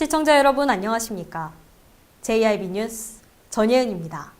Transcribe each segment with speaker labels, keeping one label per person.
Speaker 1: 시청자 여러분 안녕하십니까? JIB 뉴스 전예은입니다.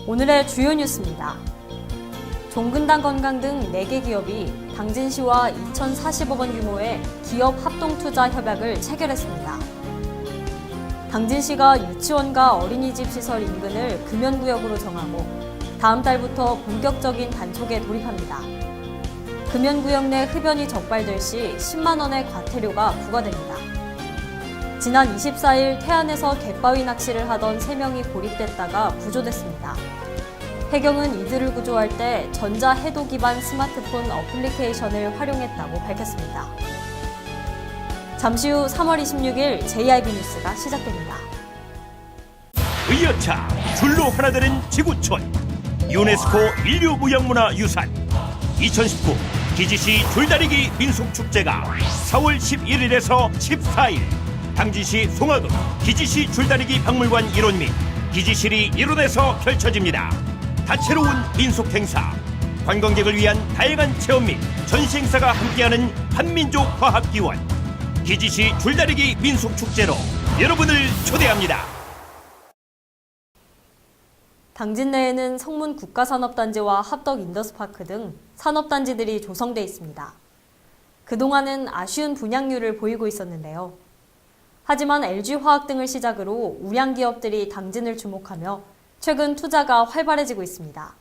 Speaker 1: 오늘의 주요 뉴스입니다. 종근당 건강 등 4개 기업이 당진시와 2,040억 원 규모의 기업 합동투자 협약을 체결했습니다. 당진시가 유치원과 어린이집 시설 인근을 금연구역으로 정하고 다음 달부터 본격적인 단속에 돌입합니다. 금연구역 내 흡연이 적발될 시 10만 원의 과태료가 부과됩니다. 지난 24일 태안에서 갯바위 낚시를 하던 3명이 고립됐다가 구조됐습니다. 해경은 이들을 구조할 때 전자해도 기반 스마트폰 어플리케이션을 활용했다고 밝혔습니다. 잠시 후 3월 26일 JIB 뉴스가 시작됩니다.
Speaker 2: 의여차 줄로 하나 되는 지구촌 유네스코 인류무형문화유산 2019 기지시 줄다리기 민속축제가 4월 11일에서 14일 당진시 송화읍 기지시 줄다리기 박물관 일원 및 기지실이 일원에서 펼쳐집니다. 다채로운 민속행사, 관광객을 위한 다양한 체험 및 전시 행사가 함께하는 한민족 화합기원 기지시 줄다리기 민속축제로 여러분을 초대합니다.
Speaker 1: 당진 내에는 성문 국가산업단지와 합덕 인더스파크 등 산업단지들이 조성돼 있습니다. 그동안은 아쉬운 분양률을 보이고 있었는데요. 하지만 LG화학 등을 시작으로 우량 기업들이 당진을 주목하며 최근 투자가 활발해지고 있습니다.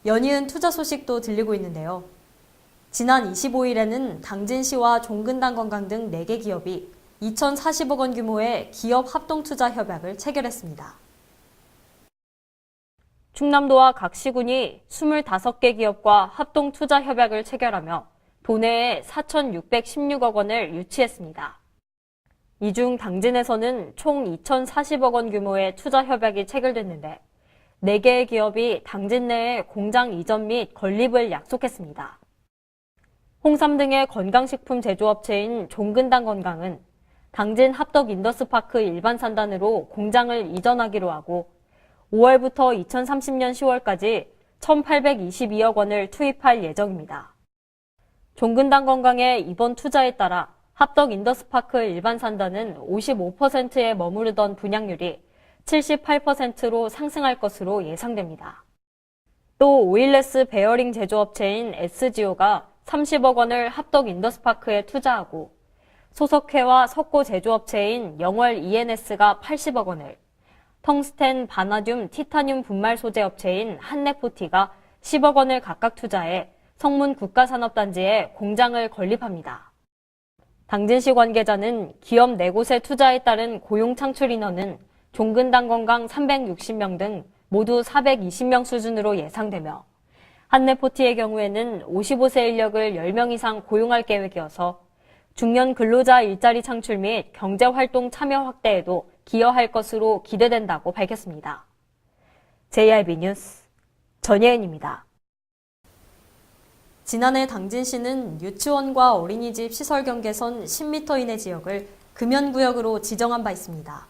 Speaker 1: 연이은 투자 소식도 들리고 있는데요. 지난 25일에는 당진시와 종근당 건강 등 4개 기업이 2,040억 원 규모의 기업 합동투자 협약을 체결했습니다. 충남도와 각 시군이 25개 기업과 합동투자 협약을 체결하며 도내에 4,616억 원을 유치했습니다. 이 중 당진에서는 총 2,040억 원 규모의 투자 협약이 체결됐는데 4개의 기업이 당진 내에 공장 이전 및 건립을 약속했습니다. 홍삼 등의 건강식품 제조업체인 종근당 건강은 당진 합덕 인더스파크 일반 산단으로 공장을 이전하기로 하고 5월부터 2030년 10월까지 1,822억 원을 투입할 예정입니다. 종근당 건강의 이번 투자에 따라 합덕 인더스파크 일반 산단은 55%에 머무르던 분양률이 78%로 상승할 것으로 예상됩니다. 또 오일레스 베어링 제조업체인 SGO가 30억 원을 합덕 인더스파크에 투자하고 소속회와 석고 제조업체인 영월 ENS가 80억 원을 텅스텐, 바나듐, 티타늄 분말 소재 업체인 한네포티가 10억 원을 각각 투자해 성문 국가산업단지에 공장을 건립합니다. 당진시 관계자는 기업 4곳의 투자에 따른 고용 창출 인원은 종근당 건강 360명 등 모두 420명 수준으로 예상되며 한네포티의 경우에는 55세 인력을 10명 이상 고용할 계획이어서 중년 근로자 일자리 창출 및 경제활동 참여 확대에도 기여할 것으로 기대된다고 밝혔습니다. JIB 뉴스 전예은입니다. 지난해 당진시는 유치원과 어린이집 시설 경계선 10m 이내 지역을 금연구역으로 지정한 바 있습니다.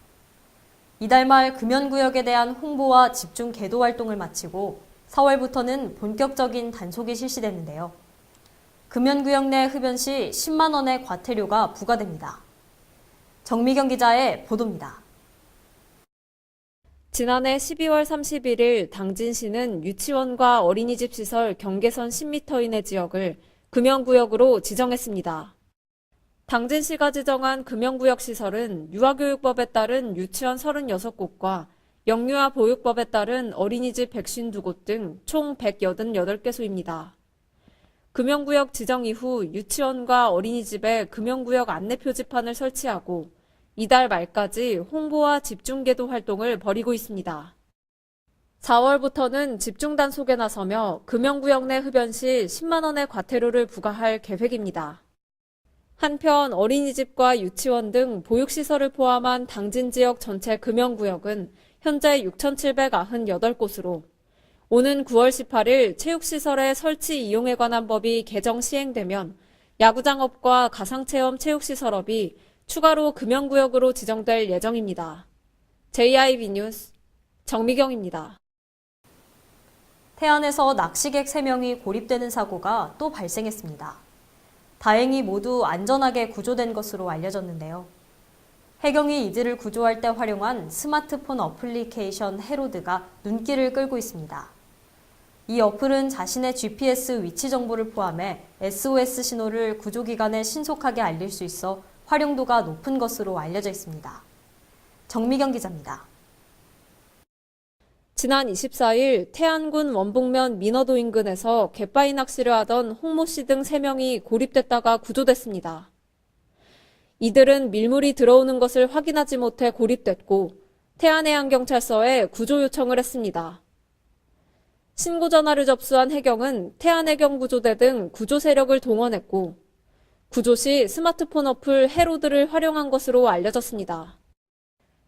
Speaker 1: 이달 말 금연구역에 대한 홍보와 집중 계도 활동을 마치고 4월부터는 본격적인 단속이 실시되는데요. 금연구역 내 흡연 시 10만 원의 과태료가 부과됩니다. 정미경 기자의 보도입니다.
Speaker 3: 지난해 12월 31일 당진시는 유치원과 어린이집 시설 경계선 10m 이내 지역을 금연구역으로 지정했습니다. 당진시가 지정한 금연구역 시설은 유아교육법에 따른 유치원 36곳과 영유아 보육법에 따른 어린이집 152곳 등 총 188개소입니다. 금연구역 지정 이후 유치원과 어린이집에 금연구역 안내 표지판을 설치하고 이달 말까지 홍보와 집중계도 활동을 벌이고 있습니다. 4월부터는 집중 단속에 나서며 금연구역 내 흡연 시 10만 원의 과태료를 부과할 계획입니다. 한편 어린이집과 유치원 등 보육시설을 포함한 당진 지역 전체 금연구역은 현재 6,798곳으로 오는 9월 18일 체육시설의 설치 이용에 관한 법이 개정 시행되면 야구장업과 가상체험 체육시설업이 추가로 금연구역으로 지정될 예정입니다. JIB 뉴스 정미경입니다.
Speaker 1: 태안에서 낚시객 3명이 고립되는 사고가 또 발생했습니다. 다행히 모두 안전하게 구조된 것으로 알려졌는데요. 해경이 이들을 구조할 때 활용한 스마트폰 어플리케이션 해로드가 눈길을 끌고 있습니다. 이 어플은 자신의 GPS 위치 정보를 포함해 SOS 신호를 구조기관에 신속하게 알릴 수 있어 활용도가 높은 것으로 알려져 있습니다. 정미경 기자입니다.
Speaker 3: 지난 24일 태안군 원북면 민어도 인근에서 갯바위 낚시를 하던 홍모 씨 등 3명이 고립됐다가 구조됐습니다. 이들은 밀물이 들어오는 것을 확인하지 못해 고립됐고 태안해양경찰서에 구조 요청을 했습니다. 신고 전화를 접수한 해경은 태안해경구조대 등 구조 세력을 동원했고 구조 시 스마트폰 어플 해로드를 활용한 것으로 알려졌습니다.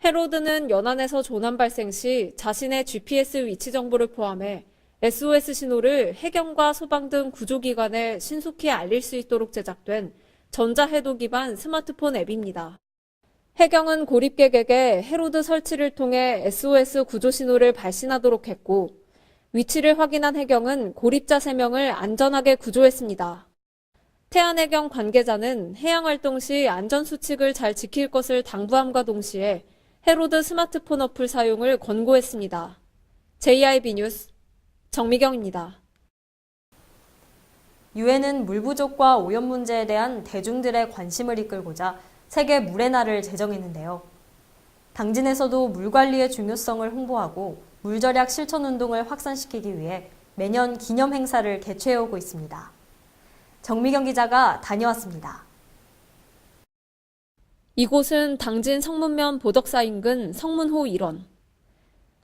Speaker 3: 해로드는 연안에서 조난 발생 시 자신의 GPS 위치 정보를 포함해 SOS 신호를 해경과 소방 등 구조기관에 신속히 알릴 수 있도록 제작된 전자해도 기반 스마트폰 앱입니다. 해경은 고립객에게 해로드 설치를 통해 SOS 구조 신호를 발신하도록 했고 위치를 확인한 해경은 고립자 3명을 안전하게 구조했습니다. 태안해경 관계자는 해양활동 시 안전수칙을 잘 지킬 것을 당부함과 동시에 해로드 스마트폰 어플 사용을 권고했습니다. JIB 뉴스 정미경입니다.
Speaker 1: 유엔은 물 부족과 오염 문제에 대한 대중들의 관심을 이끌고자 세계 물의 날을 제정했는데요. 당진에서도 물 관리의 중요성을 홍보하고 물 절약 실천 운동을 확산시키기 위해 매년 기념 행사를 개최해오고 있습니다. 정미경 기자가 다녀왔습니다.
Speaker 3: 이곳은 당진 성문면 보덕사 인근 성문호 일원.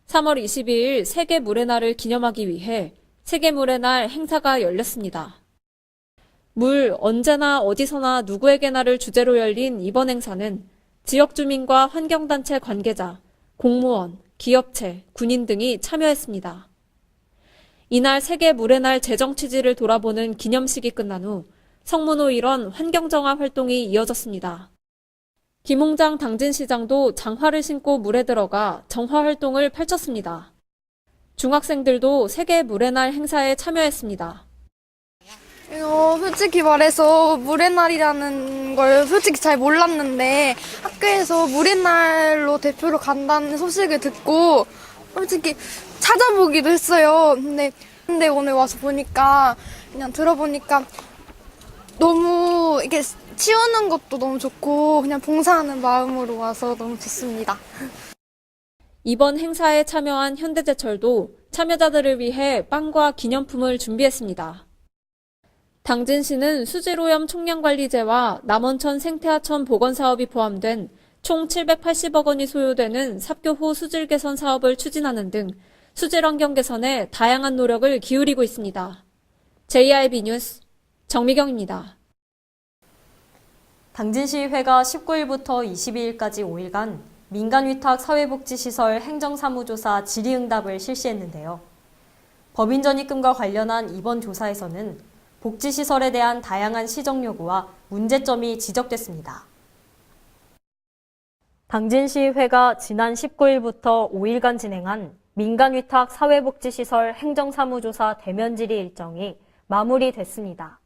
Speaker 3: 3월 22일 세계 물의 날을 기념하기 위해 세계 물의 날 행사가 열렸습니다. 물 언제나 어디서나 누구에게나를 주제로 열린 이번 행사는 지역 주민과 환경단체 관계자, 공무원, 기업체, 군인 등이 참여했습니다. 이날 세계 물의 날 제정 취지를 돌아보는 기념식이 끝난 후 성문호 일원 환경정화 활동이 이어졌습니다. 김홍장 당진시장도 장화를 신고 물에 들어가 정화 활동을 펼쳤습니다. 중학생들도 세계 물의 날 행사에 참여했습니다.
Speaker 4: 솔직히 말해서 물의 날이라는 걸 솔직히 잘 몰랐는데 학교에서 물의 날로 대표로 간다는 소식을 듣고 솔직히 찾아보기도 했어요. 근데 오늘 와서 보니까 그냥 들어보니까 너무 이게 치우는 것도 너무 좋고 그냥 봉사하는 마음으로 와서 너무 좋습니다.
Speaker 3: 이번 행사에 참여한 현대제철도 참여자들을 위해 빵과 기념품을 준비했습니다. 당진시는 수질오염 총량관리제와 남원천 생태하천 보건사업이 포함된 총 780억 원이 소요되는 삽교호 수질 개선 사업을 추진하는 등 수질 환경 개선에 다양한 노력을 기울이고 있습니다. JIB 뉴스 정미경입니다.
Speaker 1: 당진시의회가 19일부터 22일까지 5일간 민간위탁 사회복지시설 행정사무조사 질의응답을 실시했는데요. 법인전입금과 관련한 이번 조사에서는 복지시설에 대한 다양한 시정 요구와 문제점이 지적됐습니다. 당진시의회가 지난 19일부터 5일간 진행한 민간위탁 사회복지시설 행정사무조사 대면 질의 일정이 마무리됐습니다.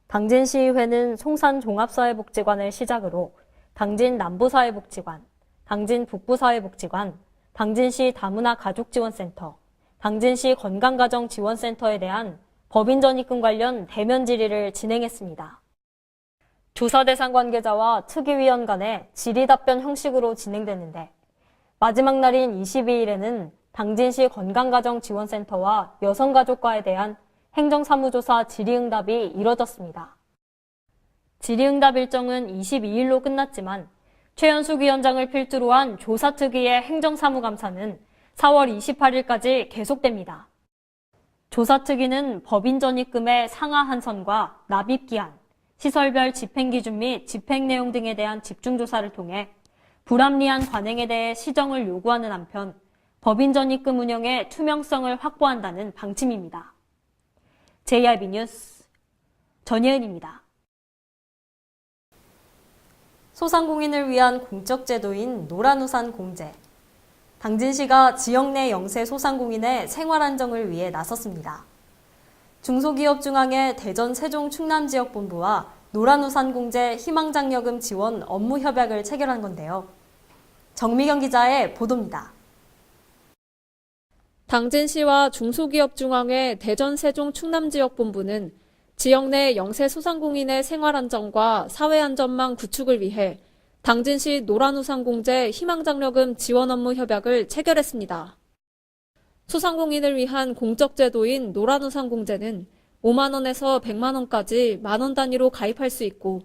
Speaker 1: 당진시의회는 송산 종합사회복지관을 시작으로 당진 남부사회복지관, 당진 북부사회복지관, 당진시 다문화 가족지원센터, 당진시 건강가정지원센터에 대한 법인전입금 관련 대면 질의를 진행했습니다. 조사 대상 관계자와 특위위원 간의 질의 답변 형식으로 진행됐는데 마지막 날인 22일에는 당진시 건강가정지원센터와 여성가족과에 대한 행정사무조사 질의응답이 이뤄졌습니다. 질의응답 일정은 22일로 끝났지만 최현숙 위원장을 필두로 한 조사특위의 행정사무감사는 4월 28일까지 계속됩니다. 조사특위는 법인전입금의 상하 한선과 납입기한, 시설별 집행기준 및 집행 내용 등에 대한 집중조사를 통해 불합리한 관행에 대해 시정을 요구하는 한편 법인전입금 운영의 투명성을 확보한다는 방침입니다. JIB 뉴스 전예은입니다. 소상공인을 위한 공적 제도인 노란우산 공제. 당진시가 지역 내 영세 소상공인의 생활 안정을 위해 나섰습니다. 중소기업중앙회 대전 세종 충남지역본부와 노란우산공제 희망장려금 지원 업무 협약을 체결한 건데요. 정미경 기자의 보도입니다.
Speaker 3: 당진시와 중소기업중앙회 대전 세종 충남지역본부는 지역 내 영세 소상공인의 생활안정과 사회안전망 구축을 위해 당진시 노란우산공제 희망장려금 지원 업무 협약을 체결했습니다. 소상공인을 위한 공적 제도인 노란우산공제는 5만 원에서 100만 원까지 만원 단위로 가입할 수 있고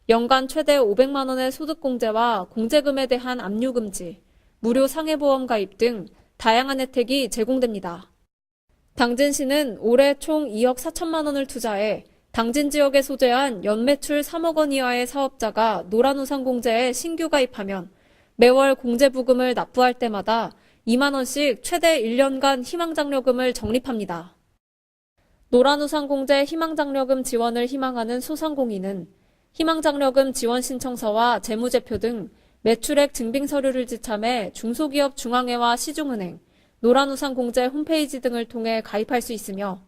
Speaker 3: 연간 최대 500만 원의 소득공제와 공제금에 대한 압류금지, 무료 상해보험 가입 등 다양한 혜택이 제공됩니다. 당진시는 올해 총 2억 4천만 원을 투자해 당진 지역에 소재한 연매출 3억 원 이하의 사업자가 노란우산공제에 신규 가입하면 매월 공제부금을 납부할 때마다 2만 원씩 최대 1년간 희망장려금을 적립합니다. 노란우산공제 희망장려금 지원을 희망하는 소상공인은 희망장려금 지원 신청서와 재무제표 등 매출액 증빙 서류를 지참해 중소기업중앙회와 시중은행, 노란우산공제 홈페이지 등을 통해 가입할 수 있으며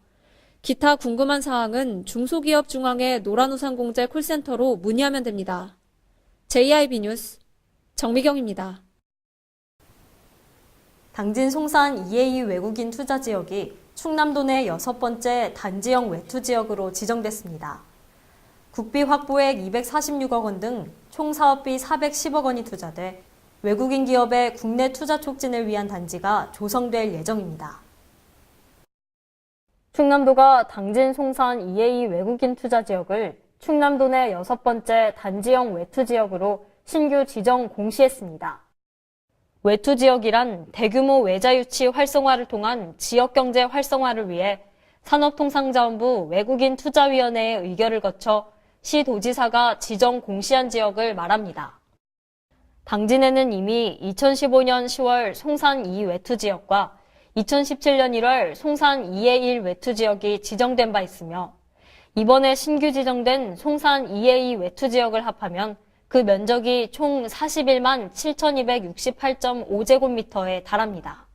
Speaker 3: 기타 궁금한 사항은 중소기업중앙회 노란우산공제 콜센터로 문의하면 됩니다. JIB 뉴스 정미경입니다.
Speaker 1: 당진 송산 EA 외국인 투자 지역이 충남도 내 6번째 단지형 외투 지역으로 지정됐습니다. 국비 확보액 246억 원 등 총 사업비 410억 원이 투자돼 외국인 기업의 국내 투자 촉진을 위한 단지가 조성될 예정입니다. 충남도가 당진 송산 EA 외국인 투자 지역을 충남도 내 6번째 단지형 외투 지역으로 신규 지정 공시했습니다. 외투 지역이란 대규모 외자 유치 활성화를 통한 지역경제 활성화를 위해 산업통상자원부 외국인투자위원회의 의결을 거쳐 시도지사가 지정 공시한 지역을 말합니다. 당진에는 이미 2015년 10월 송산 2 외투 지역과 2017년 1월 송산 2의 1 외투 지역이 지정된 바 있으며 이번에 신규 지정된 송산 2의 2 외투 지역을 합하면 그 면적이 총 41만 7,268.5제곱미터에 달합니다.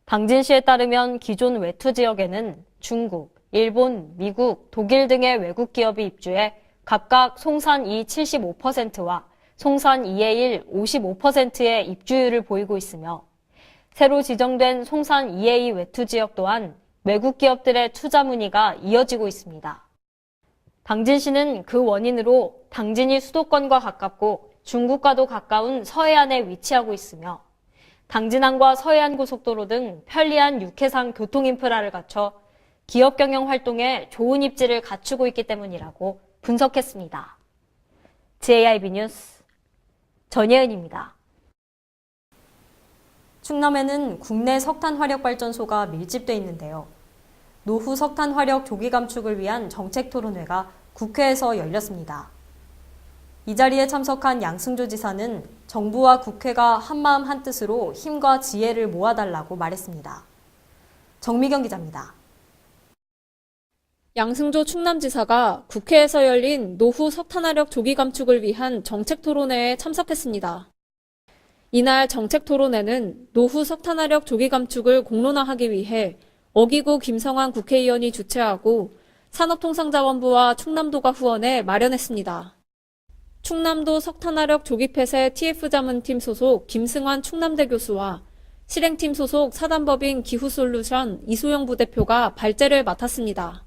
Speaker 1: 당진시에 따르면 기존 외투 지역에는 중국, 일본, 미국, 독일 등의 외국 기업이 입주해 각각 송산 2 75%와 송산 2의 1 55%의 입주율을 보이고 있으며 새로 지정된 송산 2의 2 외투 지역 또한 외국 기업들의 투자 문의가 이어지고 있습니다. 당진시는 그 원인으로 당진이 수도권과 가깝고 중국과도 가까운 서해안에 위치하고 있으며 당진항과 서해안 고속도로 등 편리한 육해상 교통 인프라를 갖춰 기업 경영 활동에 좋은 입지를 갖추고 있기 때문이라고 분석했습니다. JIB 뉴스 전예은입니다. 충남에는 국내 석탄 화력 발전소가 밀집돼 있는데요. 노후 석탄 화력 조기 감축을 위한 정책 토론회가 국회에서 열렸습니다. 이 자리에 참석한 양승조 지사는 정부와 국회가 한마음 한뜻으로 힘과 지혜를 모아달라고 말했습니다. 정미경 기자입니다.
Speaker 3: 양승조 충남지사가 국회에서 열린 노후 석탄화력 조기 감축을 위한 정책 토론회에 참석했습니다. 이날 정책 토론회는 노후 석탄화력 조기 감축을 공론화하기 위해 어기구 김성환 국회의원이 주최하고 산업통상자원부와 충남도가 후원해 마련했습니다. 충남도 석탄화력 조기 폐쇄 TF자문팀 소속 김승환 충남대 교수와 실행팀 소속 사단법인 기후솔루션 이소영 부대표가 발제를 맡았습니다.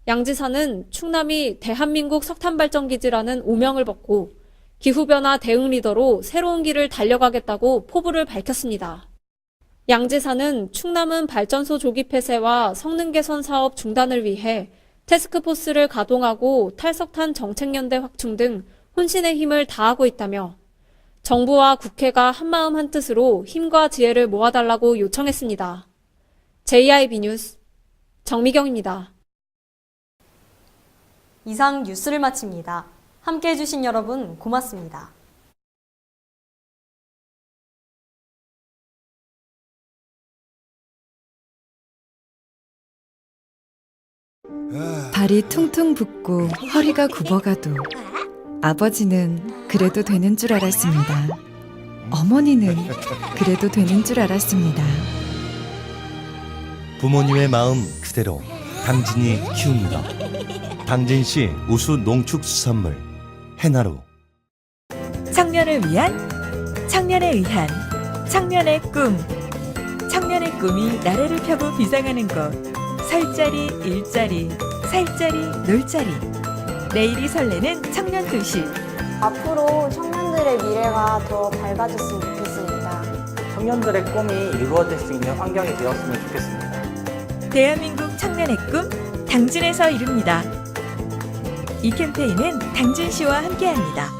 Speaker 3: 양 지사는 충남이 대한민국 석탄발전기지라는 오명을 벗고 기후변화 대응 리더로 새로운 길을 달려가겠다고 포부를 밝혔습니다. 양 지사는 충남은 발전소 조기 폐쇄와 성능 개선 사업 중단을 위해 태스크포스를 가동하고 탈석탄 정책연대 확충 등 혼신의 힘을 다하고 있다며 정부와 국회가 한마음 한뜻으로 힘과 지혜를 모아달라고 요청했습니다. JIB 뉴스 정미경입니다.
Speaker 1: 이상 뉴스를 마칩니다. 함께해 주신 여러분 고맙습니다.
Speaker 5: 발이 퉁퉁 붓고 허리가 굽어가도 아버지는 그래도 되는 줄 알았습니다. 어머니는 그래도 되는 줄 알았습니다.
Speaker 6: 부모님의 마음 그대로 당진이 키웁니다. 당진시 우수 농축수산물 해나루.
Speaker 7: 청년을 위한, 청년에 의한, 청년의 꿈. 청년의 꿈이 나래를 펴고 비상하는 곳. 설자리, 일자리, 살자리, 놀자리. 내일이 설레는 청년도시.
Speaker 8: 앞으로 청년들의 미래가 더 밝아졌으면 좋겠습니다.
Speaker 9: 청년들의 꿈이 이루어질 수 있는 환경이 되었으면 좋겠습니다.
Speaker 7: 대한민국 청년의 꿈, 당진에서 이룹니다. 이 캠페인은 당진시와 함께합니다.